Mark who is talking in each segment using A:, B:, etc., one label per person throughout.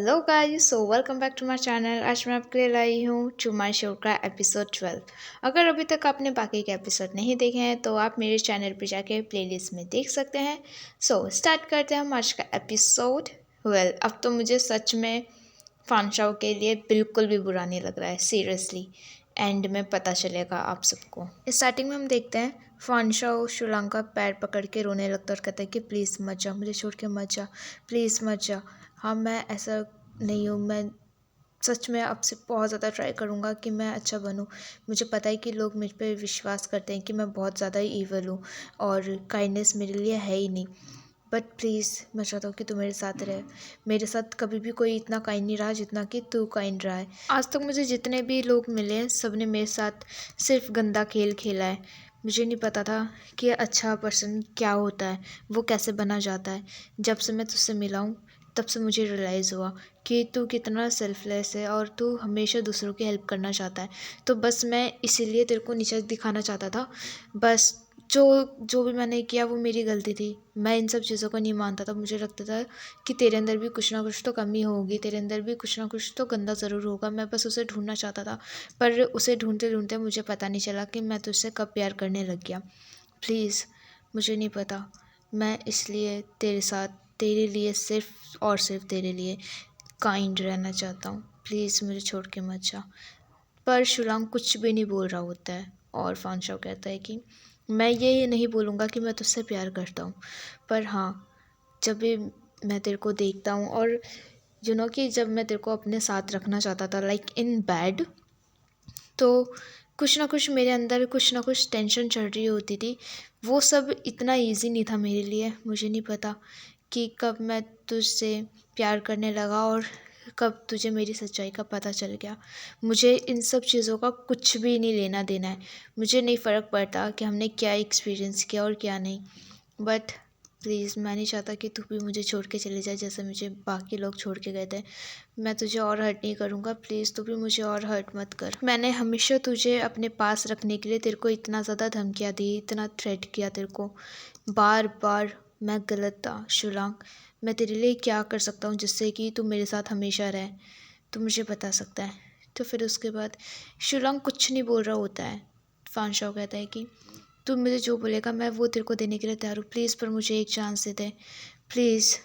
A: Hello guys, so welcome back to my channel. आज मैं आपके लिए लाई हूँ टू माय शो का एपिसोड 12। अगर अभी तक आपने बाकी के एपिसोड नहीं देखे हैं तो आप मेरे चैनल पर जाके प्लेलिस्ट में देख सकते हैं। सो स्टार्ट करते हैं हम आज का एपिसोड। अब तो मुझे सच में फन शो के लिए बिल्कुल भी बुरा नहीं लग रहा है, सीरियसली। एंड में पता चलेगा आप सबको। स्टार्टिंग में हम देखते हैं फानशाओ श्रीलंका पैर पकड़ के रोने लगता है और कहता है कि प्लीज़ मत जा, मुझे छोड़ के मत जा, प्लीज़ मत जा। हाँ, मैं ऐसा नहीं हूँ, मैं सच में आपसे बहुत ज़्यादा ट्राई करूँगा कि मैं अच्छा बनूँ। मुझे पता है कि लोग मुझ पे विश्वास करते हैं कि मैं बहुत ज़्यादा ही ईवल हूँ और काइंडनेस मेरे लिए है ही नहीं। बट प्लीज़ मैं चाहता हूँ कि तू मेरे साथ रहे। मेरे साथ कभी भी कोई इतना काइंड नहीं रहा जितना कि तू काइंड रहा है। आज तक मुझे जितने भी लोग मिले हैं सब ने मेरे साथ सिर्फ गंदा खेल खेला है। मुझे नहीं पता था कि अच्छा पर्सन क्या होता है, वो कैसे बना जाता है। जब से मैं तुझसे मिला हूँ तब से मुझे रियलाइज़ हुआ कि तू कितना सेल्फलेस है और तू हमेशा दूसरों की हेल्प करना चाहता है। तो बस मैं इसीलिए तेरे को नीचा दिखाना चाहता था। बस जो जो भी मैंने किया वो मेरी गलती थी। मैं इन सब चीज़ों को नहीं मानता था। मुझे लगता था कि तेरे अंदर भी कुछ ना कुछ तो कमी होगी, तेरे अंदर भी कुछ ना कुछ तो गंदा ज़रूर होगा। मैं बस उसे ढूंढना चाहता था, पर उसे ढूंढते ढूंढते मुझे पता नहीं चला कि मैं तुझसे कब प्यार करने लग गया। प्लीज़, मुझे नहीं पता। मैं इसलिए तेरे साथ, तेरे लिए, सिर्फ और सिर्फ तेरे लिए काइंड रहना चाहता हूँ। प्लीज़ मुझे छोड़ के मत जा। पर शुलांग कुछ भी नहीं बोल रहा होता है और फानशाओ कहता है कि मैं ये नहीं बोलूँगा कि मैं तुझसे प्यार करता हूँ, पर हाँ, जब भी मैं तेरे को देखता हूँ और कि जब मैं तेरे को अपने साथ रखना चाहता था लाइक इन बेड, तो कुछ ना कुछ मेरे अंदर कुछ ना कुछ टेंशन चढ़ रही होती थी। वो सब इतना इजी नहीं था मेरे लिए। मुझे नहीं पता कि कब मैं तुझसे प्यार करने लगा और कब तुझे मेरी सच्चाई का पता चल गया। मुझे इन सब चीज़ों का कुछ भी नहीं लेना देना है। मुझे नहीं फ़र्क पड़ता कि हमने क्या एक्सपीरियंस किया और क्या नहीं। बट प्लीज़, मैं नहीं चाहता कि तू भी मुझे छोड़ के चले जाए जैसे मुझे बाकी लोग छोड़ के गए थे। मैं तुझे और हर्ट नहीं करूँगा। प्लीज़ तू भी मुझे और हर्ट मत कर। मैंने हमेशा तुझे अपने पास रखने के लिए तेरे को इतना ज़्यादा धमकियाँ दी, इतना थ्रेट किया तेरे को बार बार। मैं गलत था शुलांग। मैं तेरे लिए क्या कर सकता हूँ जिससे कि तू मेरे साथ हमेशा रहे, तू मुझे बता सकता है। तो फिर उसके बाद शुलांग कुछ नहीं बोल रहा होता है। फानशाओ कहता है कि तू मुझे जो बोलेगा मैं वो तेरे को देने के लिए तैयार हूँ, प्लीज़, पर मुझे एक chance they they please.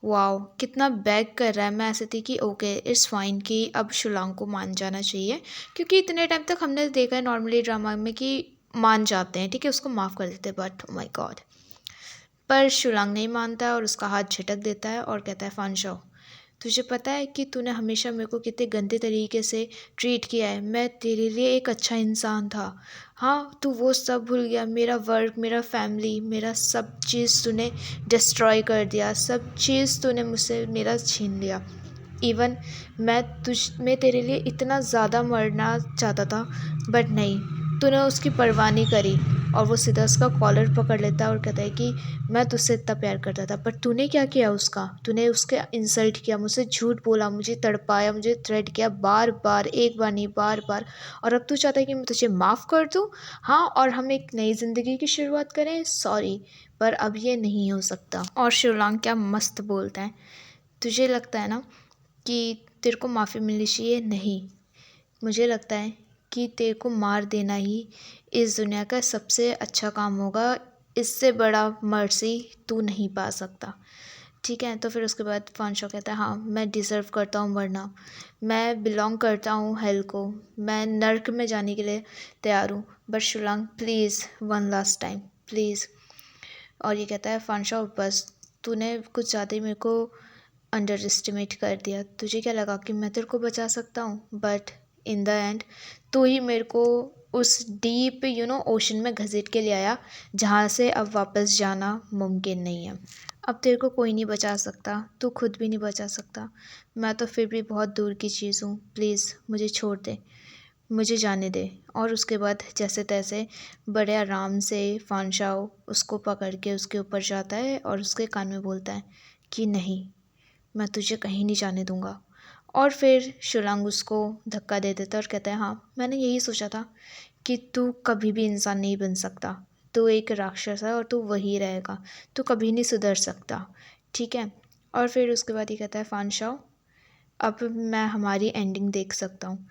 A: Wow, कितना बैक कर रहा है। मैं ऐसे थी कि ओके इट्स फाइन कि अब शुलांग को मान जाना चाहिए, क्योंकि इतने टाइम तक हमने देखा है नॉर्मली ड्रामा में कि मान जाते हैं, ठीक है, उसको माफ़ कर देते हैं। बट माय गॉड, पर शुलांग नहीं मानता है और उसका हाथ झटक देता है और कहता है फानशाओ, तुझे पता है कि तूने हमेशा मेरे को कितने गंदे तरीके से ट्रीट किया है। मैं तेरे लिए एक अच्छा इंसान था। हाँ, तू वो सब भूल गया। मेरा वर्क, मेरा फैमिली, मेरा सब चीज़ तूने डिस्ट्रॉय कर दिया। सब चीज़ तूने मुझसे मेरा छीन लिया। इवन मैं तेरे लिए इतना ज़्यादा मरना चाहता था, बट नहीं, तूने उसकी परवाह नहीं करी। और वो सीधा उसका कॉलर पकड़ लेता है और कहता है कि मैं तुझसे इतना प्यार करता था, पर तूने क्या किया उसका? तूने उसके इंसल्ट किया, मुझसे झूठ बोला, मुझे तड़पाया, मुझे थ्रेट किया बार बार, एक बार नहीं बार बार। और अब तू चाहता है कि मैं तुझे माफ़ कर दूँ? हाँ, और हम एक नई ज़िंदगी की शुरुआत करें? सॉरी, पर अब ये नहीं हो सकता। और शिवलांग क्या मस्त बोलता है, तुझे लगता है ना कि तेरे को माफ़ी मिलनी चाहिए? नहीं, मुझे लगता है कि तेरे को मार देना ही इस दुनिया का सबसे अच्छा काम होगा। इससे बड़ा मर्सी तू नहीं पा सकता, ठीक है। तो फिर उसके बाद फानशाओ कहता है हाँ, मैं डिज़र्व करता हूँ मरना। मैं बिलोंग करता हूँ हेल को। मैं नर्क में जाने के लिए तैयार हूँ। But Shulang please, one last time please. और ये कहता है फानशाओ बस, तूने कुछ ज़्यादा ही मेरे को अंडर एस्टिमेट कर दिया। तुझे क्या लगा कि मैं तेरे को बचा सकता हूँ? बट इन द एंड तू ही मेरे को उस डीप ओशन में घसीट के ले आया, जहाँ से अब वापस जाना मुमकिन नहीं है। अब तेरे को कोई नहीं बचा सकता, तू खुद भी नहीं बचा सकता। मैं तो फिर भी बहुत दूर की चीज़ हूँ। प्लीज़ मुझे छोड़ दे, मुझे जाने दे। और उसके बाद जैसे तैसे बड़े आराम से फानशाओ उसको पकड़ के उसके ऊपर जाता है और उसके कान में बोलता है कि नहीं, मैं तुझे कहीं नहीं जाने दूंगा। और फिर शुलांग उसको धक्का दे देता है और कहता है हाँ, मैंने यही सोचा था कि तू कभी भी इंसान नहीं बन सकता। तू एक राक्षस है और तू वही रहेगा। तू कभी नहीं सुधर सकता, ठीक है। और फिर उसके बाद ये कहता है फानशाओ, अब मैं हमारी एंडिंग देख सकता हूँ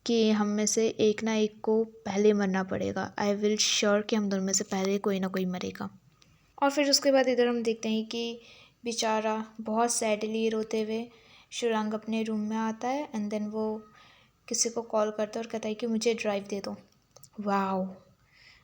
A: कि हम में से एक ना एक को पहले मरना पड़ेगा। आई विल श्योर कि हम दोनों में से पहले कोई ना कोई मरेगा। और फिर उसके बाद इधर हम देखते हैं कि बेचारा बहुत सैडली रोते हुए शुरांग अपने रूम में आता है एंड देन वो किसी को कॉल करता है और कहता है कि मुझे ड्राइव दे दो। Wow,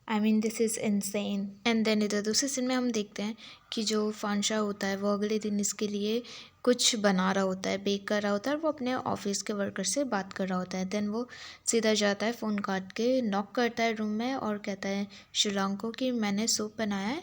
A: I mean this is insane. And then इधर दूसरे सीन में हम देखते हैं कि जो फानशा होता है वो अगले दिन इसके लिए कुछ बना रहा होता है, बेक कर रहा होता है, और वो अपने ऑफिस के वर्कर से बात कर रहा होता है। देन वो सीधा जाता है, फ़ोन काट के नॉक करता है रूम में और कहता है शिलोंग को कि मैंने सूप बनाया है,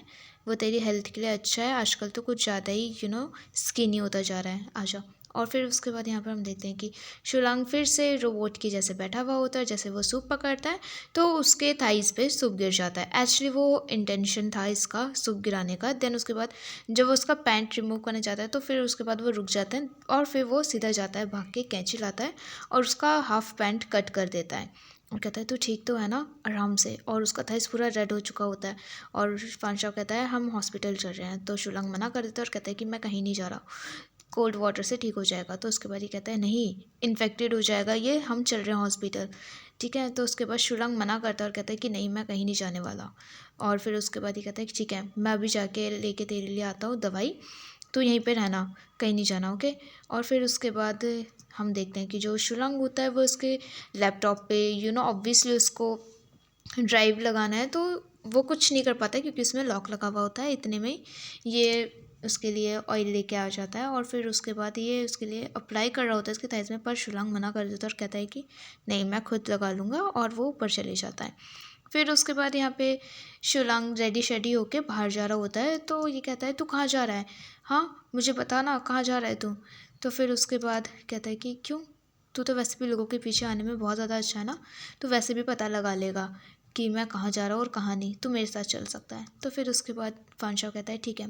A: वो तेरी हेल्थ के लिए अच्छा है, आजकल तो कुछ ज़्यादा ही स्किनी होता जा रहा है, आजा। और फिर उसके बाद यहाँ पर हम देखते हैं कि शिलोंग फिर से रोबोट की जैसे बैठा हुआ होता है, जैसे वो सूप पकड़ता है तो उसके थाइस पे सूप गिर जाता है। एक्चुअली वो इंटेंशन था इसका सूप गिराने का। देन उसके बाद जब वो उसका पैंट रिमूव करने जाता है तो फिर उसके बाद वो रुक जाता है और फिर वो सीधा जाता है, भाग के कैंची लाता है और उसका हाफ पैंट कट कर देता है और कहता है तू ठीक तो है ना, आराम से। और उसका थाइस पूरा रेड हो चुका होता है और फानशाओ कहता है हम हॉस्पिटल चल रहे हैं। तो शुलंग मना कर देता है और कहता है कि मैं कहीं नहीं जा रहा, कोल्ड वाटर से ठीक हो जाएगा। तो उसके बाद ये कहता है नहीं, इन्फेक्टेड हो जाएगा ये, हम चल रहे हैं हॉस्पिटल, ठीक है। तो उसके बाद शुलंग मना करता है और कहता है कि नहीं मैं कहीं नहीं जाने वाला। और फिर उसके बाद ये कहता है कि ठीक है मैं अभी जाके लेके तेरे लिए आता हूँ दवाई, तो यहीं पे रहना, कहीं नहीं जाना, ओके। और फिर उसके बाद हम देखते हैं कि जो शुलंग होता है वो उसके लैपटॉप पे ऑब्वियसली उसको ड्राइव लगाना है तो वो कुछ नहीं कर पाता क्योंकि उसमें लॉक लगा हुआ होता है। इतने में ये उसके लिए ऑयल लेके आ जाता है और फिर उसके बाद ये उसके लिए अप्लाई कर रहा होता है इसके थाइस में, पर शुलंग मना कर देता है और कहता है कि नहीं मैं खुद लगा लूँगा, और वो ऊपर चले जाता है। फिर उसके बाद यहाँ पे शुलंग रेडी शेडी होके बाहर जा रहा होता है तो ये कहता है तू कहाँ जा रहा है, हाँ मुझे बता ना कहाँ जा रहा है तू। तो फिर उसके बाद कहता है कि क्यों, तू तो वैसे भी लोगों के पीछे आने में बहुत ज़्यादा अच्छा है ना, तो वैसे भी पता लगा लेगा कि मैं कहाँ जा रहा हूँ और कहाँ नहीं, तू मेरे साथ चल सकता है। तो फिर उसके बाद फानशाओ कहता है ठीक है,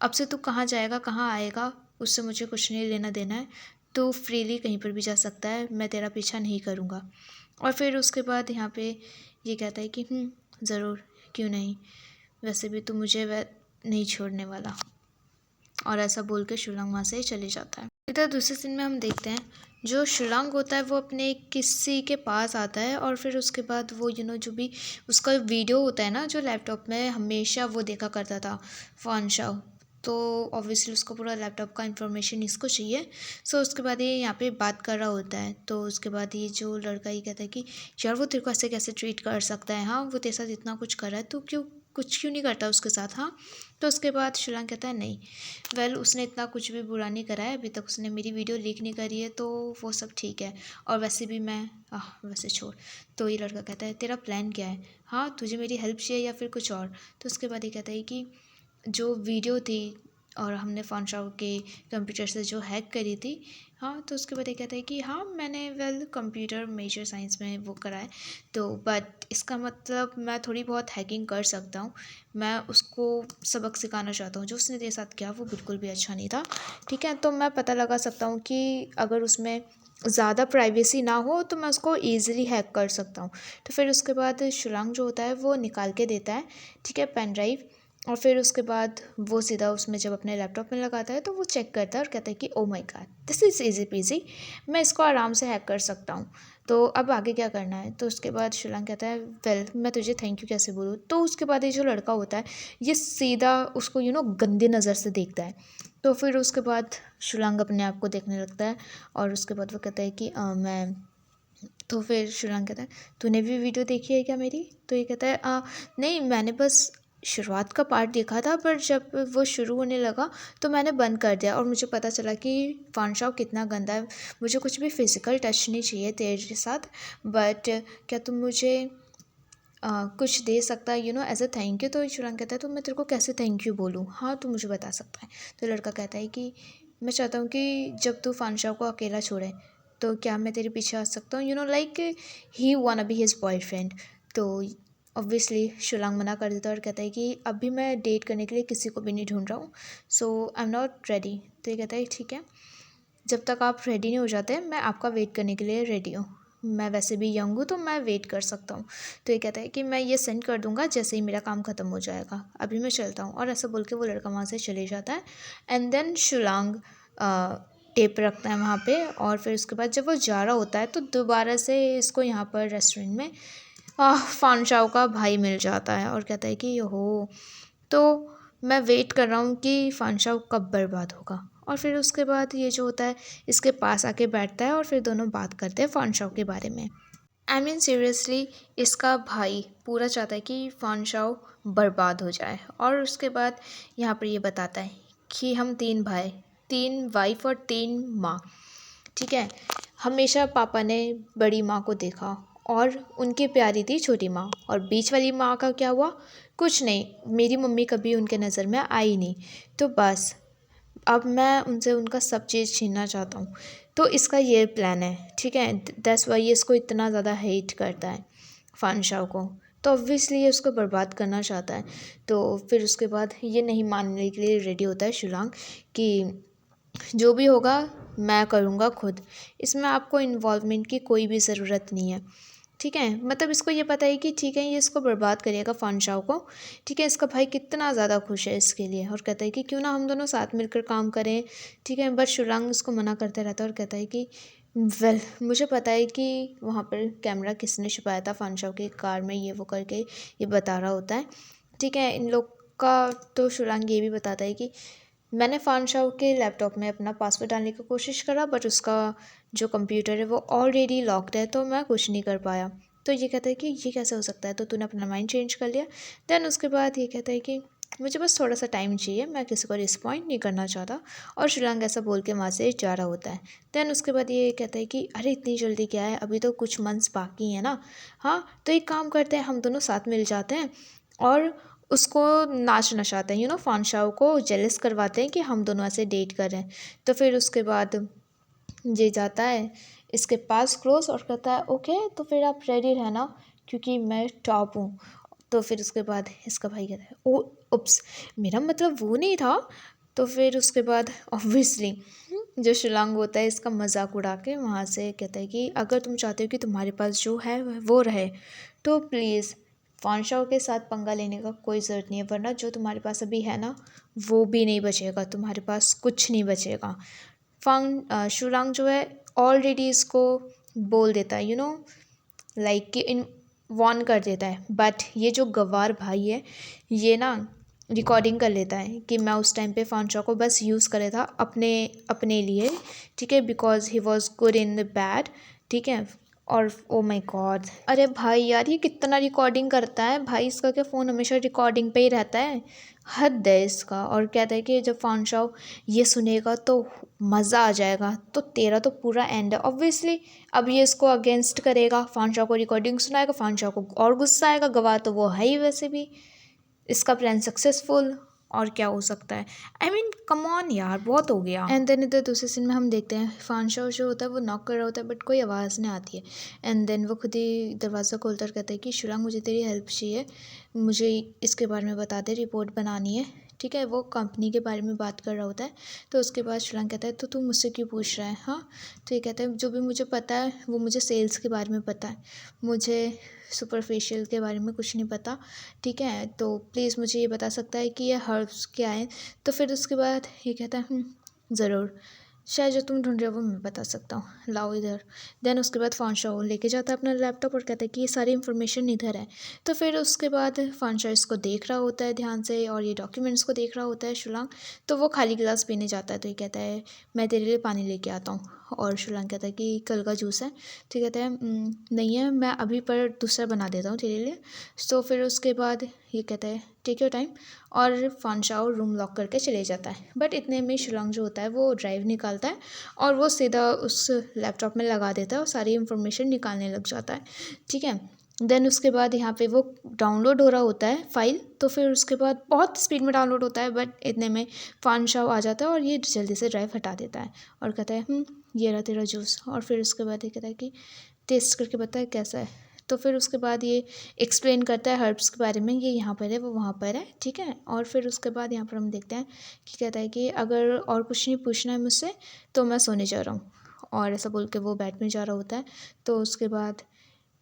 A: अब से तू कहाँ जाएगा कहाँ आएगा उससे मुझे कुछ नहीं लेना देना है, तू फ्रीली कहीं पर भी जा सकता है, मैं तेरा पीछा नहीं करूँगा। और फिर उसके बाद यहाँ पे ये कहता है कि ज़रूर, क्यों नहीं, वैसे भी तू मुझे नहीं छोड़ने वाला। और ऐसा बोल के शुलंग वहाँ से चले जाता है। इधर दूसरे सीन में हम देखते हैं जो शुलंग होता है वो अपने किसी के पास आता है और फिर उसके बाद वो जो भी उसका वीडियो होता है ना जो लैपटॉप में हमेशा वो देखा करता था फानशाओ, तो ऑब्वियसली उसका पूरा लैपटॉप का इन्फॉर्मेशन इसको चाहिए। सो उसके बाद ये यहाँ पे बात कर रहा होता है तो उसके बाद ये जो लड़का ये कहता है कि यार वो तेरे को ऐसे कैसे ट्रीट कर सकता है, हाँ वो तेरे साथ इतना कुछ कर रहा है, तो कुछ क्यों नहीं करता उसके साथ, हाँ। तो उसके बाद शुलंग कहता है नहीं, वेल उसने इतना कुछ भी बुरा नहीं करा है, अभी तक उसने मेरी वीडियो लीक नहीं करी है तो वो सब ठीक है, और वैसे भी मैं वैसे छोड़। तो ये लड़का कहता है तेरा प्लान क्या है, हाँ तुझे मेरी हेल्प चाहिए या फिर कुछ और। तो उसके बाद ये कहता है कि जो वीडियो थी और हमने फानशाओ के कंप्यूटर से जो हैक करी थी, हाँ। तो उसके बाद ये कहता है कि हाँ मैंने कंप्यूटर मेजर साइंस में वो करा है, तो बट इसका मतलब मैं थोड़ी बहुत हैकिंग कर सकता हूँ, मैं उसको सबक सिखाना चाहता हूँ, जो उसने तेरे साथ किया वो बिल्कुल भी अच्छा नहीं था, ठीक है। तो मैं पता लगा सकता हूँ कि अगर उसमें ज़्यादा प्राइवेसी ना हो तो मैं उसको ईज़िली हैक कर सकता हूँ। तो फिर उसके बाद शुलंग जो होता है वो निकाल के देता है, ठीक है, पेन ड्राइव। और फिर उसके बाद वो सीधा उसमें जब अपने लैपटॉप में लगाता है तो वो चेक करता है और कहता है कि oh my God this is easy PG, मैं इसको आराम से हैक कर सकता हूँ, तो अब आगे क्या करना है। तो उसके बाद शुलंग कहता है वेल मैं तुझे थैंक यू कैसे बोलूँ। तो उसके बाद ये जो लड़का होता है ये सीधा उसको गंदे नज़र से देखता है। तो फिर उसके बाद शुलंग अपने आप को देखने लगता है और उसके बाद वो कहता है कि मैं। तो फिर शुलंग कहता है तूने भी वीडियो देखी है क्या मेरी। तो ये कहता है नहीं मैंने बस शुरुआत का पार्ट देखा था, पर जब वो शुरू होने लगा तो मैंने बंद कर दिया और मुझे पता चला कि फानशाओ कितना गंदा है, मुझे कुछ भी फिज़िकल टच नहीं चाहिए तेरे साथ, बट क्या तुम मुझे कुछ दे सकता है एज अ थैंक यू। तो शुलंग कहता है तो मैं तेरे को कैसे थैंक यू बोलूँ, हाँ तू मुझे बता सकता है। तो लड़का कहता है कि मैं चाहता हूँ कि जब तू फानशाओ को अकेला छोड़े तो क्या मैं तेरे पीछे आ सकता हूँ, like he wanna be his boyfriend. तो ऑब्वियसली शुलंग मना कर देता है और कहता है कि अभी मैं डेट करने के लिए किसी को भी नहीं ढूंढ रहा हूँ, सो आई एम नॉट रेडी। तो ये कहता है ठीक है, जब तक आप रेडी नहीं हो जाते मैं आपका वेट करने के लिए रेडी हूँ, मैं वैसे भी यंग हूँ तो मैं वेट कर सकता हूँ। तो ये कहता है कि मैं ये सेंड कर दूँगा जैसे ही मेरा काम ख़त्म हो जाएगा, अभी मैं चलता हूँ। और ऐसा बोल के वो लड़का वहाँ से चले जाता है एंड देन शुलंग टेप रखता है वहाँ पे। और फिर उसके बाद जब वो जा रहा होता है तो दोबारा से इसको यहाँ पर रेस्टोरेंट में फानशाओ का भाई मिल जाता है और कहता है कि हो, तो मैं वेट कर रहा हूँ कि फानशाओ कब बर्बाद होगा। और फिर उसके बाद ये जो होता है इसके पास आके बैठता है और फिर दोनों बात करते हैं फानशाओ के बारे में। आई मीन सीरियसली इसका भाई पूरा चाहता है कि फानशाओ बर्बाद हो जाए। और उसके बाद यहाँ पर ये बताता है कि हम 3 भाई, 3 वाइफ और 3 माँ, ठीक है। हमेशा पापा ने बड़ी माँ को देखा और उनकी प्यारी थी छोटी माँ, और बीच वाली माँ का क्या हुआ, कुछ नहीं, मेरी मम्मी कभी उनके नज़र में आई नहीं। तो बस अब मैं उनसे उनका सब चीज़ छीनना चाहता हूँ। तो इसका ये प्लान है, ठीक है। दैट्स वाई ये इसको इतना ज़्यादा हेट करता है फानशाओ को। तो ऑब्वियसली ये उसको बर्बाद करना चाहता है। तो फिर उसके बाद ये नहीं मानने के लिए रेडी होता है शुलांग कि जो भी होगा मैं करूँगा खुद, इसमें आपको इन्वॉल्वमेंट की कोई भी ज़रूरत नहीं है, ठीक है। मतलब इसको ये पता है कि ठीक है ये इसको बर्बाद करेगा फानशाओ को, ठीक है। इसका भाई कितना ज़्यादा खुश है इसके लिए और कहता है कि क्यों ना हम दोनों साथ मिलकर काम करें, ठीक है। बट शुरांग उसको मना करता रहता है और कहता है कि वेल मुझे पता है कि वहाँ पर कैमरा किसने छुपाया था फानशाओ की कार में, ये वो करके ये बता रहा होता है, ठीक है। इन लोग का तो शुरांग ये भी बताता है कि मैंने फानशाओ के लैपटॉप में अपना पासवर्ड डालने की कोशिश करा बट उसका जो कंप्यूटर है वो ऑलरेडी लॉक्ड है, तो मैं कुछ नहीं कर पाया। तो ये कहता है कि ये कैसे हो सकता है, तो तूने अपना माइंड चेंज कर लिया। देन उसके बाद ये कहता है कि मुझे बस थोड़ा सा टाइम चाहिए, मैं किसी को डिसपॉइंट नहीं करना चाहता। और शुरांग ऐसा बोल के वहाँ से जा रहा होता है। देन उसके बाद ये कहता है कि अरे इतनी जल्दी क्या है, अभी तो कुछ मंथ्स बाकी है ना। हाँ तो एक काम करते हैं, हम दोनों साथ मिल जाते हैं और उसको नाच नचाते हैं, फानशाओ को जेलस करवाते हैं कि हम दोनों ऐसे डेट कर रहे हैं। तो फिर उसके बाद ये जाता है इसके पास क्लोज और कहता है ओके तो फिर आप रेडी रहना क्योंकि मैं टॉप हूँ। तो फिर उसके बाद इसका भाई कहता है ओ उप्स, मेरा मतलब वो नहीं था। तो फिर उसके बाद ऑब्वियसली जो शिलांग होता है इसका मजाक उड़ा के वहाँ से कहता है कि अगर तुम चाहते हो कि तुम्हारे पास जो है वो रहे तो प्लीज़ फानशाओ के साथ पंगा लेने का कोई ज़रूरत नहीं है, वरना जो तुम्हारे पास अभी है ना वो भी नहीं बचेगा, तुम्हारे पास कुछ नहीं बचेगा। शुरांग जो है ऑलरेडी इसको बोल देता है लाइक कि इन वॉर्न कर देता है। बट ये जो गवार भाई है ये ना रिकॉर्डिंग कर लेता है कि मैं उस टाइम पे फानशाओ को बस यूज़ करे था अपने अपने लिए, ठीक है, because he was good in the bad, ठीक है। और ओ माय गॉड, अरे भाई यार ये कितना रिकॉर्डिंग करता है भाई, इसका क्या फ़ोन हमेशा रिकॉर्डिंग पे ही रहता है, हद है इसका। और कहता है कि जब फानशाओ ये सुनेगा तो मज़ा आ जाएगा, तो तेरा तो पूरा एंड है ऑब्वियसली। अब ये इसको अगेंस्ट करेगा, फानशाओ को रिकॉर्डिंग सुनाएगा, फानशाओ को और गुस्सा आएगा, गवाह तो वो है ही वैसे भी, इसका प्लान सक्सेसफुल, और क्या हो सकता है। आई मीन कम ऑन यार, बहुत हो गया। एंड देन इधर दूसरे सीन में हम देखते हैं फानशाओ जो होता है वो नॉक कर रहा होता है बट कोई आवाज़ नहीं आती है। एंड देन वो खुद ही दरवाज़ा खोलता और कहता है कि शुरांग मुझे तेरी हेल्प चाहिए, मुझे इसके बारे में बता दे, रिपोर्ट बनानी है, ठीक है। वो कंपनी के बारे में बात कर रहा होता है। तो उसके बाद शुरांग कहता है तो तू मुझसे क्यों पूछ रहा है। हाँ तो ये कहता है जो भी मुझे पता है वो मुझे सेल्स के बारे में पता है, मुझे सुपरफिशियल के बारे में कुछ नहीं पता, ठीक है। तो प्लीज़ मुझे ये बता सकता है कि ये हर्ब्स क्या है। तो फिर उसके बाद ये कहता है ज़रूर, शायद जो तुम ढूंढ रहे हो वो मैं बता सकता हूँ, लाओ इधर। देन उसके बाद फानशाओ लेके जाता है अपना लैपटॉप और कहता है कि ये सारी इन्फॉर्मेशन इधर है। तो फिर उसके बाद फानशाओ इसको देख रहा होता है ध्यान से और ये डॉक्यूमेंट्स को देख रहा होता है शुलांग। तो वो खाली गिलास पीने जाता है तो ये कहता है मैं तेरे लिए पानी लेके आता हूँ। और शुलांग कहता है कि कल का जूस है, तो कहता है नहीं है, मैं अभी पर दूसरा बना देता हूँ तेरे लिए। तो फिर उसके बाद ये कहता है टेक योर टाइम, और फानशाओ रूम लॉक करके चले जाता है। बट इतने में शुलांग जो होता है वो ड्राइव निकालता है और वो सीधा उस लैपटॉप में लगा देता है और सारी इन्फॉर्मेशन निकालने लग जाता है, ठीक है। देन उसके बाद यहाँ पे वो डाउनलोड हो रहा होता है फाइल। तो फिर उसके बाद बहुत स्पीड में डाउनलोड होता है बट इतने में फानशाओ आ जाता है और ये जल्दी से ड्राइव हटा देता है और कहता है ये रहा तेरा जूस। और फिर उसके बाद ये कहता है कि टेस्ट करके बता है कैसा है। तो फिर उसके बाद ये एक्सप्लेन करता है हर्ब्स के बारे में, ये यहाँ पर है वो वहाँ पर है, ठीक है। और फिर उसके बाद यहाँ पर हम देखते हैं कि कहता है कि अगर और कुछ नहीं पूछना है मुझसे तो मैं सोने जा रहा हूँ, और ऐसा बोल के वो बेड में जा रहा होता है। तो उसके बाद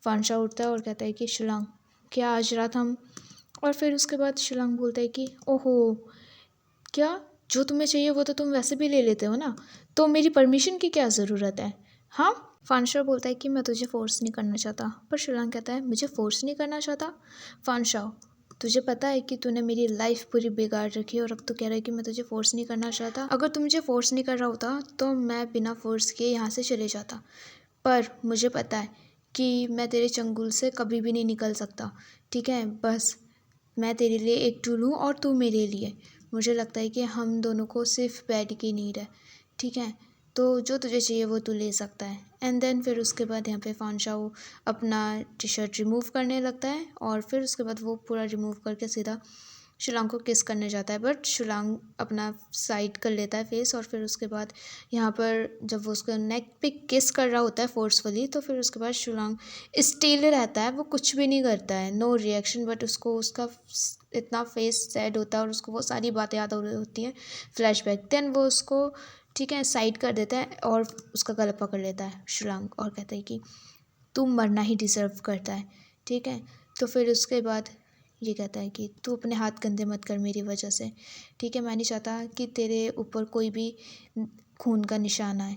A: फानशाओ उठता है और कहता है कि शुलांग क्या आज रात हम, और फिर उसके बाद शुलांग बोलता है कि ओहो क्या, जो तुम्हें चाहिए वो तो तुम वैसे भी ले लेते हो ना, तो मेरी परमिशन की क्या ज़रूरत है? हाँ। फानशाओ बोलता है कि मैं तुझे फ़ोर्स नहीं करना चाहता, पर शिलांग कहता है मुझे फ़ोर्स नहीं करना चाहता? फानशाओ, तुझे पता है कि तूने मेरी लाइफ पूरी बिगाड़ रखी है और अब तू कह रहा है कि मैं तुझे फ़ोर्स नहीं करना चाहता? अगर तू मुझे फ़ोर्स नहीं कर रहा होता तो मैं बिना फ़ोर्स किए यहाँ से चले जाता, पर मुझे पता है कि मैं तेरे चंगुल से कभी भी नहीं निकल सकता, ठीक है? बस मैं तेरे लिए एक टूल हूँ और तू मेरे लिए। मुझे लगता है कि हम दोनों को सिर्फ बेड की नीड है, ठीक है? तो जो तुझे चाहिए वो तू ले सकता है। एंड देन फिर उसके बाद यहाँ पे फानशाओ अपना टी शर्ट रिमूव करने लगता है और फिर उसके बाद वो पूरा रिमूव करके सीधा शिलांग को किस करने जाता है, बट शिलांग अपना साइड कर लेता है फेस। और फिर उसके बाद यहाँ पर जब वो उसको नेक पे किस कर रहा होता है फोर्सफुली, तो फिर उसके बाद शिलांग स्टिल रहता है, वो कुछ भी नहीं करता है, नो रिएक्शन, बट उसको उसका इतना फेस सैड होता है और उसको वो सारी बातें याद हो रही होती हैं, फ्लैशबैक। देन वो उसको ठीक है साइड कर देता है और उसका गला पकड़ लेता है शिलांग और कहता है कि तू मरना ही डिज़र्व करता है, ठीक है? तो फिर उसके बाद ये कहता है कि तू अपने हाथ गंदे मत कर मेरी वजह से, ठीक है? मैं नहीं चाहता कि तेरे ऊपर कोई भी खून का निशान आए।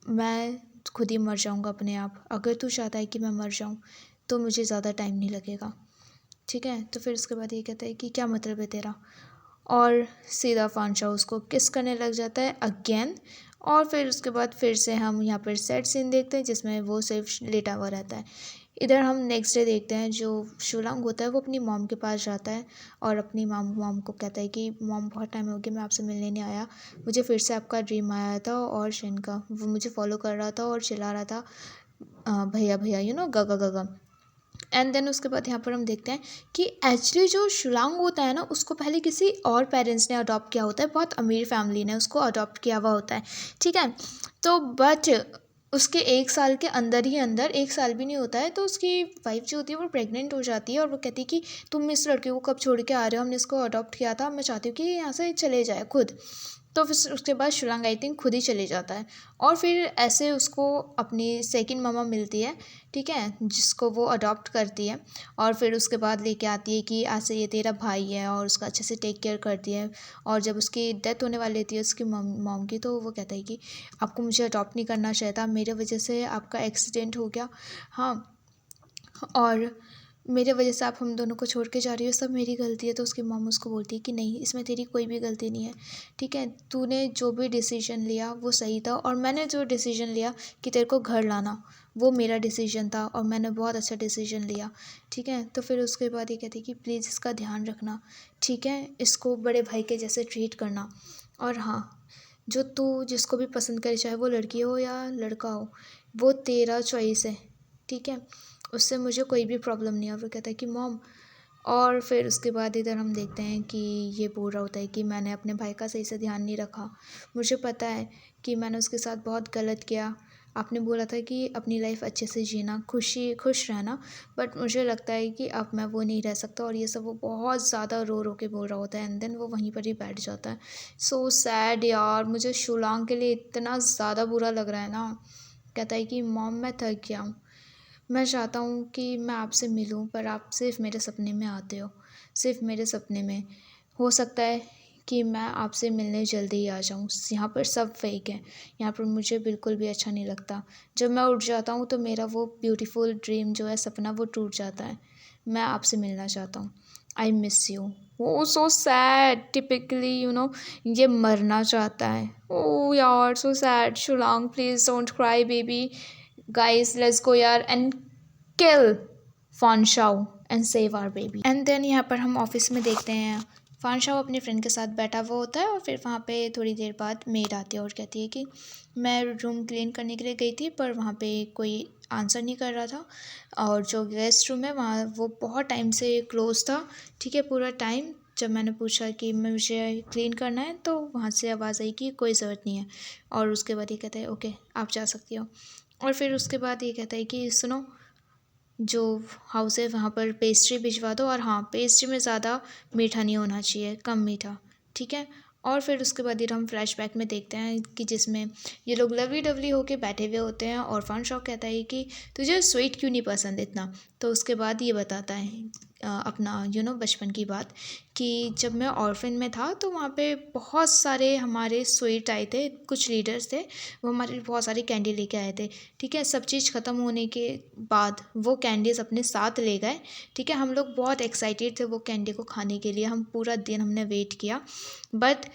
A: मैं खुद ही मर जाऊँगा अपने आप। अगर तू चाहता है कि मैं मर जाऊँ तो मुझे ज़्यादा टाइम नहीं लगेगा, ठीक है? तो फिर उसके बाद ये कहता है कि क्या मतलब है तेरा? और सीधा फानशाओ उसको किस करने लग जाता है अगेन। और फिर उसके बाद फिर से हम यहाँ पर सैड सीन देखते हैं जिसमें वो सिर्फ लेटा हुआ रहता है। इधर हम नेक्स्ट डे देखते हैं, जो शुलांग होता है वो अपनी मॉम के पास जाता है और अपनी मॉम को कहता है कि मॉम बहुत टाइम हो गया मैं आपसे मिलने नहीं आया, मुझे फिर से आपका ड्रीम आया था और शेन का वो मुझे फॉलो कर रहा था और चिल्ला रहा था भैया भैया गगा गगा। एंड देन उसके बाद यहाँ पर हम देखते हैं कि एक्चुअली जो शुलांग होता है ना उसको पहले किसी और पेरेंट्स ने अडॉप्ट किया होता है, बहुत अमीर फैमिली ने उसको अडॉप्ट किया हुआ होता है, ठीक है? तो बट उसके 1 साल के अंदर ही अंदर 1 साल भी नहीं होता है तो उसकी वाइफ जो होती है वो प्रेग्नेंट हो जाती है और वो कहती है कि तुम इस लड़के को कब छोड़ के आ रहे हो, हमने इसको अडॉप्ट किया था, मैं चाहती हूँ कि यहाँ से चले जाए खुद। तो फिर उसके बाद शुलांग आई थिंक खुद ही चले जाता है और फिर ऐसे उसको अपनी सेकंड ममा मिलती है, ठीक है, जिसको वो अडॉप्ट करती है और फिर उसके बाद लेके आती है कि ऐसे ये तेरा भाई है और उसका अच्छे से टेक केयर करती है। और जब उसकी डेथ होने वाली थी उसकी मॉम की, तो वो कहता है कि आपको मुझे अडॉप्ट नहीं करना चाहिए था, मेरे वजह से आपका एक्सीडेंट हो गया, हाँ, और मेरे वजह से आप हम दोनों को छोड़ के जा रही हो, सब मेरी गलती है। तो उसकी मॉम उसको बोलती है कि नहीं, इसमें तेरी कोई भी गलती नहीं है, ठीक है? तूने जो भी डिसीजन लिया वो सही था और मैंने जो डिसीजन लिया कि तेरे को घर लाना वो मेरा डिसीजन था और मैंने बहुत अच्छा डिसीजन लिया, ठीक है? तो फिर उसके बाद ये कहती है कि प्लीज़ इसका ध्यान रखना, ठीक है? इसको बड़े भाई के जैसे ट्रीट करना और हाँ, जो तू जिसको भी पसंद करे, चाहे वो लड़की हो या लड़का हो, वो तेरा चॉइस है, ठीक है? उससे मुझे कोई भी प्रॉब्लम नहीं है। और वो कहता है कि मॉम, और फिर उसके बाद इधर हम देखते हैं कि ये बोल रहा होता है कि मैंने अपने भाई का सही से ध्यान नहीं रखा, मुझे पता है कि मैंने उसके साथ बहुत गलत किया, आपने बोला था कि अपनी लाइफ अच्छे से जीना, खुश रहना, बट मुझे लगता है कि अब मैं वो नहीं रह सकता। और ये सब वो बहुत ज़्यादा रो रो के बोल रहा होता है एंड देन वो वहीं पर ही बैठ जाता है। सो सैड यार, मुझे शुलांग के लिए इतना ज़्यादा बुरा लग रहा है ना। कहता है कि मॉम मैं थक गया हूँ, मैं चाहता हूँ कि मैं आपसे मिलूँ पर आप सिर्फ़ मेरे सपने में आते हो, सिर्फ़ मेरे सपने में। हो सकता है कि मैं आपसे मिलने जल्दी ही आ जाऊँ। यहाँ पर सब फ़ेक है, यहाँ पर मुझे बिल्कुल भी अच्छा नहीं लगता। जब मैं उठ जाता हूँ तो मेरा वो ब्यूटीफुल ड्रीम जो है, सपना, वो टूट जाता है। मैं आपसे मिलना चाहता हूँ। I miss you. Oh so sad, typically ये मरना चाहता है। ओह यार so sad. Shulang please don't cry baby. Guys let's go यार and kill Fanshao and save our baby. And then यहाँ पर हम ऑफिस में देखते हैं फानशाओ अपने फ्रेंड के साथ बैठा हुआ होता है और फिर वहाँ पे थोड़ी देर बाद मेड आती है और कहती है कि मैं रूम क्लीन करने के लिए गई थी पर वहाँ पे कोई आंसर नहीं कर रहा था और जो गेस्ट रूम है वहाँ वो बहुत टाइम से क्लोज था, ठीक है, पूरा टाइम। जब मैंने पूछा कि मुझे क्लीन करना है तो वहाँ से आवाज़ आई कि कोई ज़रूरत नहीं है और उसके बाद ये कहता है ओके आप जा सकती हो। और फिर उसके बाद ये कहता है कि सुनो, जो हाउस है वहाँ पर पेस्ट्री भिजवा दो और हाँ, पेस्ट्री में ज़्यादा मीठा नहीं होना चाहिए, कम मीठा, ठीक है? और फिर उसके बाद ये हम फ्लैशबैक में देखते हैं कि जिसमें ये लोग लवली डवली होके बैठे हुए होते हैं और फानशाओ कहता है कि तुझे स्वीट क्यों नहीं पसंद इतना, तो उसके बाद ये बताता है अपना बचपन की बात कि जब मैं ऑर्फन में था तो वहाँ पे बहुत सारे हमारे स्वीट आए थे, कुछ लीडर्स थे, वो हमारे लिए बहुत सारी कैंडी लेके आए थे। ठीक है, सब चीज़ ख़त्म होने के बाद वो कैंडीज़ अपने साथ ले गए। ठीक है, हम लोग बहुत एक्साइटेड थे वो कैंडी को खाने के लिए, हम पूरा दिन हमने वेट किया, बट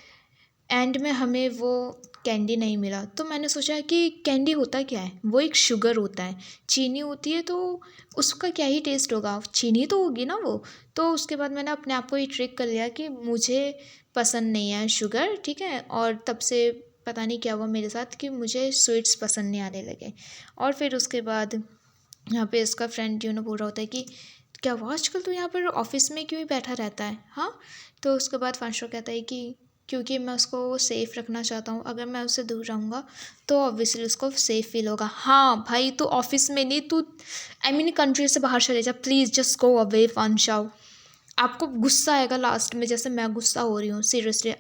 A: एंड में हमें वो कैंडी नहीं मिला। तो मैंने सोचा कि कैंडी होता क्या है, वो एक शुगर होता है, चीनी होती है, तो उसका क्या ही टेस्ट होगा, चीनी तो होगी ना वो। तो उसके बाद मैंने अपने आप को ये ट्रिक कर लिया कि मुझे पसंद नहीं है शुगर। ठीक है, और तब से पता नहीं क्या हुआ मेरे साथ कि मुझे स्वीट्स पसंद नहीं आने लगे। और फिर उसके बाद यहाँ पे इसका फ्रेंड बोल रहा होता है कि क्या हुआ आजकल तू यहाँ पर ऑफिस में क्यों ही बैठा रहता है, हाँ। तो उसके बाद फांशो कहता है कि क्योंकि मैं उसको सेफ़ रखना चाहता हूँ, अगर मैं उससे दूर रहूँगा तो ऑब्वियसली उसको सेफ़ फील होगा। हाँ भाई, तू ऑफिस में नहीं, तू आई मीन कंट्री से बाहर चले जा, प्लीज़ जस्ट गो अवे फांशाओ। आपको गुस्सा आएगा लास्ट में, जैसे मैं गुस्सा हो रही हूँ सीरियसली।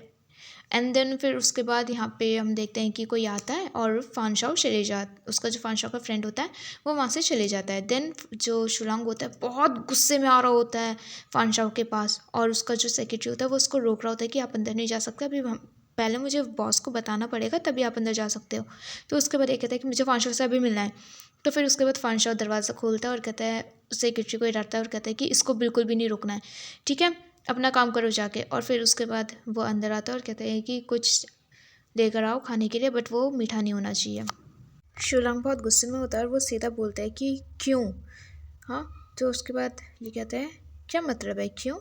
A: एंड देन फिर उसके बाद यहाँ पे हम देखते हैं कि कोई आता है और फांशाओ चले जा, उसका जो फांशाओ का फ्रेंड होता है वो वहाँ से चले जाता है। देन जो शुलांग होता है बहुत गुस्से में आ रहा होता है फांशाओ के पास, और उसका जो सेक्रेटरी होता है वो उसको रोक रहा होता है कि आप अंदर नहीं जा सकते, अभी पहले मुझे बॉस को बताना पड़ेगा तभी आप अंदर जा सकते हो। तो उसके बाद ये कहता है कि मुझे फांशाओ से अभी मिलना है। तो फिर उसके बाद फांशाओ दरवाज़ा खोलता है और कहता है, सेक्रेटरी को डांटता है और कहता है कि इसको बिल्कुल भी नहीं रुकना है, ठीक है, अपना काम करो जाके। और फिर उसके बाद वो अंदर आता है और कहते हैं कि कुछ लेकर आओ खाने के लिए, बट वो मीठा नहीं होना चाहिए। शुलांग बहुत गुस्से में होता है और वो सीधा बोलता है कि क्यों, हाँ। तो उसके बाद ये कहते हैं क्या मतलब है क्यों,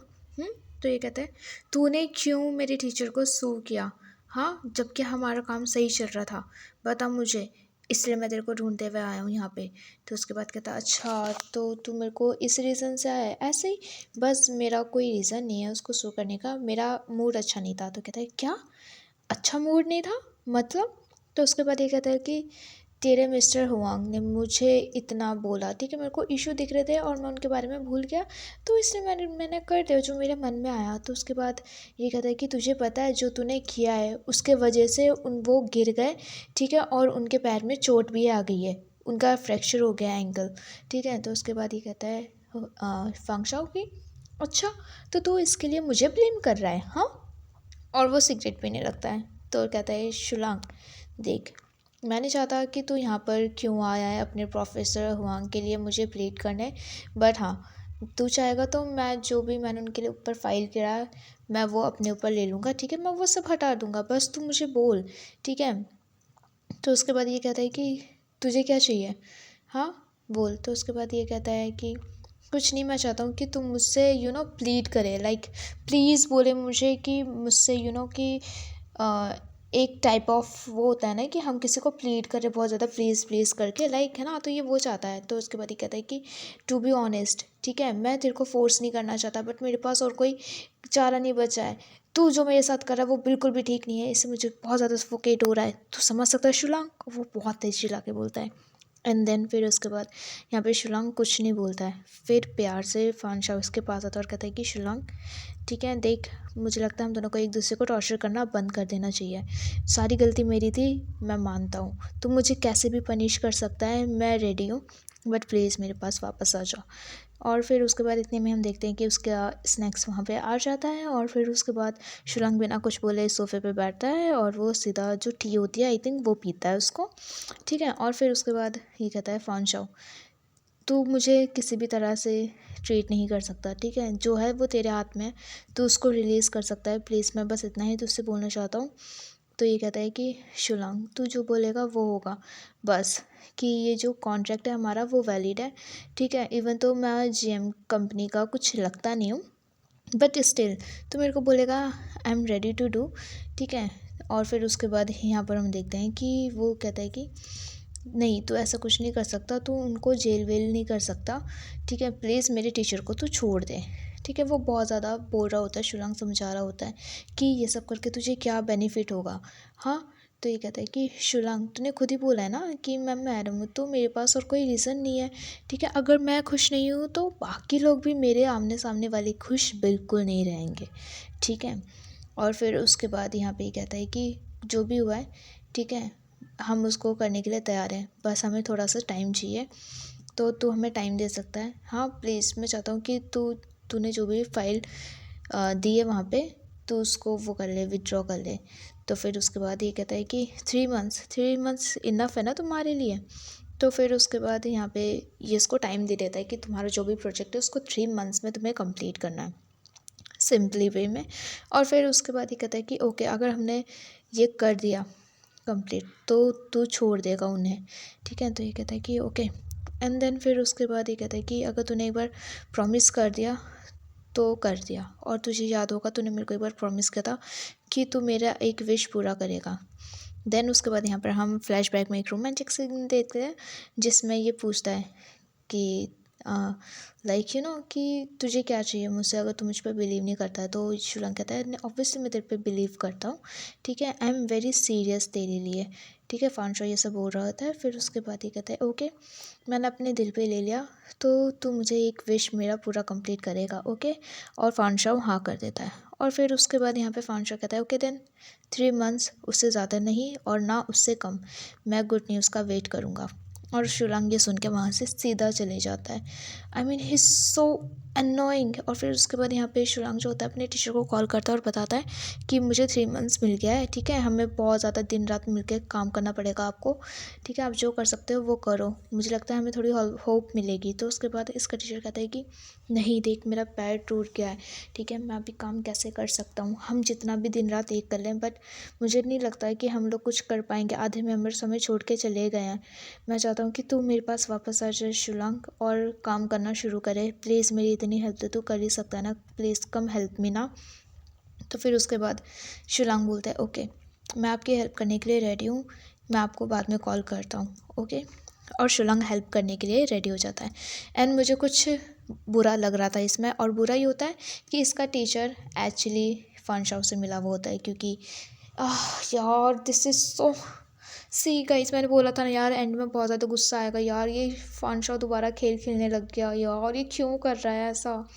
A: तो ये कहते हैं तूने क्यों मेरे टीचर को सू किया, हाँ, जबकि हमारा काम सही चल रहा था, बता मुझे, इसलिए मैं तेरे को ढूंढते हुए आया हूँ यहाँ पे। तो उसके बाद कहता अच्छा तो तू मेरे को इस रीज़न से आया है, ऐसे ही, बस मेरा कोई रीज़न नहीं है उसको सू करने का, मेरा मूड अच्छा नहीं था। तो कहता है क्या अच्छा मूड नहीं था, मतलब। तो उसके बाद ये कहता है कि तेरे मिस्टर हुआंग ने मुझे इतना बोला, ठीक है, मेरे को इशू दिख रहे थे और मैं उनके बारे में भूल गया, तो इसलिए मैंने कर दिया जो मेरे मन में आया। तो उसके बाद ये कहता है कि तुझे पता है जो तूने किया है उसके वजह से वो गिर गए, ठीक है, और उनके पैर में चोट भी आ गई है, उनका फ्रैक्चर हो गया एंकल, ठीक है। तो उसके बाद ये कहता है फंक्शाओ की अच्छा तो तू इसके लिए मुझे ब्लेम कर रहा है, हाँ। और वो सिगरेट पीने लगता है। तो कहता है शुलांग देख, मैं नहीं चाहता कि तू यहाँ पर क्यों आया है अपने प्रोफेसर हुआंग के लिए मुझे प्लीड करने, बट हाँ तू चाहेगा तो मैं जो भी मैंने उनके लिए ऊपर फाइल किया है मैं वो अपने ऊपर ले लूँगा, ठीक है, मैं वो सब हटा दूँगा, बस तू मुझे बोल, ठीक है। तो उसके बाद ये कहता है कि तुझे क्या चाहिए, हाँ बोल। तो उसके बाद ये कहता है कि कुछ नहीं, मैं चाहता हूँ कि तुम मुझसे प्लीड करे, लाइक प्लीज़ बोले मुझे कि मुझसे कि अ, एक टाइप ऑफ वो होता है ना कि हम किसी को प्लीड करें बहुत ज़्यादा प्लीज़ प्लीज़ करके, लाइक है ना, तो ये वो चाहता है। तो उसके बाद ये कहता है कि टू बी ऑनेस्ट, ठीक है, मैं तेरे को फोर्स नहीं करना चाहता, बट मेरे पास और कोई चारा नहीं बचा है, तू जो मेरे साथ कर रहा है वो बिल्कुल भी ठीक नहीं है, इससे मुझे बहुत ज़्यादा सफोकेट हो रहा है, तू समझ सकता है शुलांग, वो बहुत तेज चिल्ला के बोलता है। एंड देन फिर उसके बाद यहाँ पे शुलांग कुछ नहीं बोलता है, फिर प्यार से फानशाह उसके पास आता है और कहता है कि शुलांग ठीक है देख, मुझे लगता है हम दोनों को एक दूसरे को टॉर्चर करना बंद कर देना चाहिए, सारी गलती मेरी थी, मैं मानता हूँ, तू मुझे कैसे भी पनिश कर सकता है, मैं रेडी हूँ, बट प्लीज़ मेरे पास वापस आ जा। और फिर उसके बाद इतने में हम देखते हैं कि उसका स्नैक्स वहाँ पे आ जाता है, और फिर उसके बाद शुलांग बिना कुछ बोले सोफ़े पे बैठता है और वो सीधा जो टी होती है आई थिंक वो पीता है उसको, ठीक है। और फिर उसके बाद ये कहता है फानशाओ तू मुझे किसी भी तरह से ट्रीट नहीं कर सकता, ठीक है, जो है वो तेरे हाथ में है, तू उसको रिलीज़ कर सकता है, प्लीज़ मैं बस इतना ही तुझसे बोलना चाहता हूँ। तो ये कहता है कि शुलांग तू जो बोलेगा वो होगा, बस कि ये जो कॉन्ट्रैक्ट है हमारा वो वैलिड है, ठीक है, इवन तो मैं जीएम कंपनी का कुछ लगता नहीं हूँ, बट स्टिल तो मेरे को बोलेगा I am ready to do, ठीक है। और फिर उसके बाद यहाँ पर हम देखते हैं कि वो कहता है कि नहीं तू ऐसा कुछ नहीं कर सकता, तू उनको जेल वेल नहीं कर सकता, ठीक है, प्लीज़ मेरे टीचर को तू छोड़ दे, ठीक है। वो बहुत ज़्यादा बोल रहा होता है, शुलांग समझा रहा होता है कि ये सब करके तुझे क्या बेनिफिट होगा, हाँ। तो ये कहता है कि शुलांग तूने खुद ही बोला है ना कि मैं मैडम हूँ तो मेरे पास और कोई रीज़न नहीं है, ठीक है, अगर मैं खुश नहीं हूँ तो बाकी लोग भी मेरे आमने सामने वाले खुश बिल्कुल नहीं रहेंगे, ठीक है। और फिर उसके बाद यहाँ पे ये कहता है कि जो भी हुआ है ठीक है, हम उसको करने के लिए तैयार हैं, बस हमें थोड़ा सा टाइम चाहिए, तो तू हमें टाइम दे सकता है, हाँ प्लीज़ मैं चाहता हूँ कि तू तूने जो भी फाइल दी है वहाँ पे तो उसको वो कर ले, विथड्रॉ कर ले। तो फिर उसके बाद ये कहता है कि 3 मंथ्स इनफ है ना तुम्हारे लिए। तो फिर उसके बाद यहाँ पे ये इसको टाइम दे देता है कि तुम्हारा जो भी प्रोजेक्ट है उसको 3 मंथ्स में तुम्हें कंप्लीट करना है, सिंपली वे में। और फिर उसके बाद ये कहता है कि ओके, अगर हमने ये कर दिया कंप्लीट तो तू छोड़ देगा उन्हें, ठीक है। तो ये कहता है कि ओके। एंड देन फिर उसके बाद ये कहता है कि अगर तूने एक बार प्रॉमिस कर दिया तो कर दिया। और तुझे याद होगा तूने मेरे को एक बार प्रॉमिस किया था कि तू मेरा एक विश पूरा करेगा। देन उसके बाद यहाँ पर हम फ्लैशबैक में एक रोमांटिक सीन देखते हैं जिसमें ये पूछता है कि लाइक यू नो कि तुझे क्या चाहिए मुझसे, अगर तू मुझ पर बिलीव नहीं करता है। तो शुरंग कहता है ऑब्वियसली मैं तेरे पे बिलीव करता हूँ, ठीक है, आई एम वेरी सीरियस तेरे लिए, ठीक है। फांशा ये सब बोल रहा होता है। फिर उसके बाद ये कहता है ओके, मैंने अपने दिल पे ले लिया, तो तू मुझे एक विश मेरा पूरा कंप्लीट करेगा, ओके। और फांशा हाँ कर देता है। और फिर उसके बाद यहाँ पे फांशा कहता है ओके देन 3 मंथ्स, उससे ज़्यादा नहीं और ना उससे कम, मैं गुड न्यूज़ का वेट करूँगा। और शुरंग ये सुन के वहाँ से सीधा चले जाता है। I mean he so annoying. और फिर उसके बाद यहाँ पे शुरंग जो होता है अपने टीचर को कॉल करता है और बताता है कि मुझे 3 मंथ्स मिल गया है, ठीक है, हमें बहुत ज़्यादा दिन रात मिलकर काम करना पड़ेगा आपको, ठीक है, आप जो कर सकते हो वो करो, मुझे लगता है हमें थोड़ी होप मिलेगी। तो उसके बाद इसका टीचर कहता है कि नहीं देख, मेरा पैर टूट गया है, ठीक है, मैं अभी काम कैसे कर सकता हूँ, हम जितना भी दिन रात एक कर लें बट मुझे नहीं लगता है कि हम लोग कुछ कर पाएंगे, आधे मेंबर्स हमें छोड़ के चले गए हैं। मैं चाहता हूँ कि तू मेरे पास वापस आ जाए शुरंग और काम करना शुरू करे, प्लीज़ मेरी इतनी हेल्प तो तू कर ही सकता है ना, प्लीज़ कम हेल्प मी ना। तो फिर उसके बाद शुरंग बोलता है ओके, मैं आपकी हेल्प करने के लिए रेडी हूँ, मैं आपको बाद में कॉल करता हूँ, ओके। और शुरंग हेल्प करने के लिए रेडी हो जाता है। एंड मुझे कुछ बुरा लग रहा था इसमें, और बुरा ये होता है कि इसका टीचर एक्चुअली फन से मिला हुआ होता है, क्योंकि यार this is so see guys, मैंने बोला था ना यार एंड में बहुत ज़्यादा गुस्सा आएगा यार, ये फन दोबारा खेल खेलने लग गया यार, ये क्यों कर रहा है ऐसा।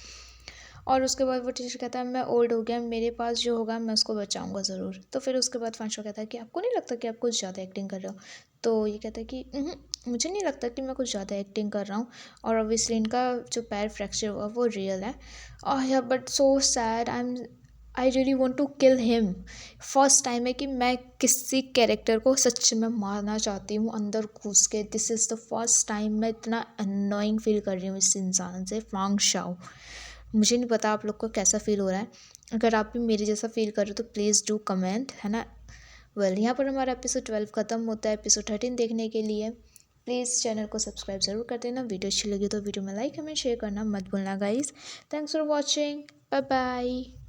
A: और उसके बाद वो टीचर कहता है मैं ओल्ड हो गया, मेरे पास जो होगा मैं उसको बचाऊंगा ज़रूर। तो फिर उसके बाद फंशो कहता है कि आपको नहीं लगता कि आप कुछ ज़्यादा एक्टिंग कर रहे हो। तो ये कहता है कि मुझे नहीं लगता कि मैं कुछ ज़्यादा एक्टिंग कर रहा हूँ, और ऑब्वियसली इनका जो पैर फ्रैक्चर हुआ वो रियल है। या but so sad, I really want to kill him. First time है कि मैं किसी कैरेक्टर को सच में मारना चाहती हूँ अंदर घुस के। This is the first time मैं इतना अनोइंग फील कर रही हूँ इस इंसान से, फांग शाओ। मुझे नहीं पता आप लोग को कैसा फील हो रहा है, अगर आप भी मेरे जैसा फील कर रहे हो तो प्लीज़ डू कमेंट, है ना। यहाँ पर हमारा एपिसोड 12 ख़त्म होता है। एपिसोड 13 देखने के लिए प्लीज़ चैनल को सब्सक्राइब ज़रूर कर देना। वीडियो अच्छी लगी तो वीडियो में लाइक कमेंट शेयर करना मत भूलना guys. Thanks for watching, bye bye.